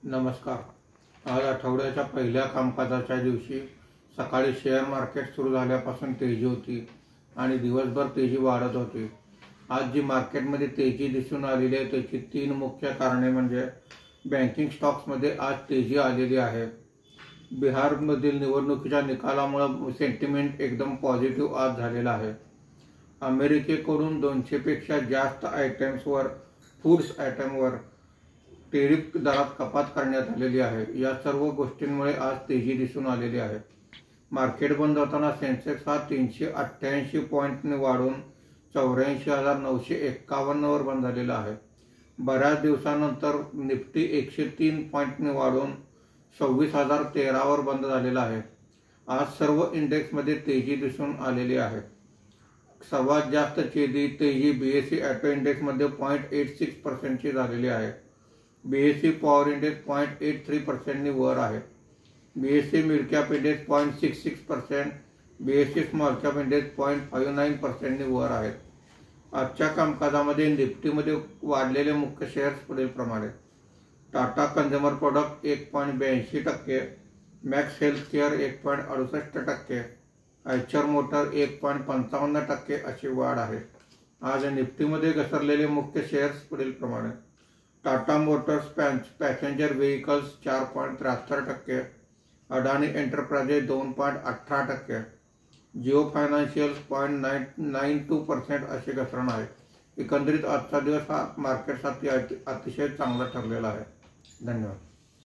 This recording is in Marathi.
नमस्कार। आज आठवड्याच्या पहिल्या कामकाजाच्या दिवशी सकाळी शेअर मार्केट सुरू झाल्यापासून तेजी होती आणि दिवसभर तेजी वाढत होती। आज जी मार्केटमध्ये तेजी दिसून आलेली आहे त्याची तीन मुख्य कारणे म्हणजे बँकिंग स्टॉक्समध्ये आज तेजी आलेली आहे। बिहारमधील निवडणुकीच्या निकालामुळे सेंटिमेंट एकदम पॉझिटिव्ह आज झालेला आहे। अमेरिकेकडून 200 पेक्षा जास्त आयटम्सवर फूड्स आयटमवर टेरिफ दरात कपात करण्यात आलेली आहे। या सर्व गोष्टींमुळे आज तेजी दिसून आलेली आहे। मार्केट बंद होताना सेन्सेक्स हा 388 पॉईंटने वाढून 84,951 वर बंद झालेला आहे। बऱ्याच दिवसानंतर निफ्टी 103 पॉईंटने वाढून 26,013 वर बंद झालेला आहे। आज सर्व इंडेक्समध्ये तेजी दिसून आलेली आहे। सर्वात जास्त तेजी बीएसई ऑटो इंडेक्समध्ये 0.86% ची झालेली आहे। बीएसई पॉवर इंडेक्स 0.83% वर आहे। BSE mid cap index 0.66%, BSE small cap index 0.59% वर आहेत। आजच्या कामकाजामध्ये निफ्टीमध्ये वाढलेले मुख्य शेअर्स पुढील प्रमाणे: Tata consumer product 1.82%, Max healthcare 1.68%, Eicher motor 1.55% अशी वाढ आहे। आज निफ्टीमध्ये घसरलेले मुख्य शेअर्स पुढील प्रमाणे: टाटा मोटर्स पॅसेंजर व्हेइकल्स 4.73%, अडानी एंटरप्राइजेस 2.18%, जिओ फायनान्शियल 0.92% असे घसरण आहे। एकंदरीत आजचा दिवस हा मार्केटसाठी अतिशय चांगला ठरलेला आहे। धन्यवाद।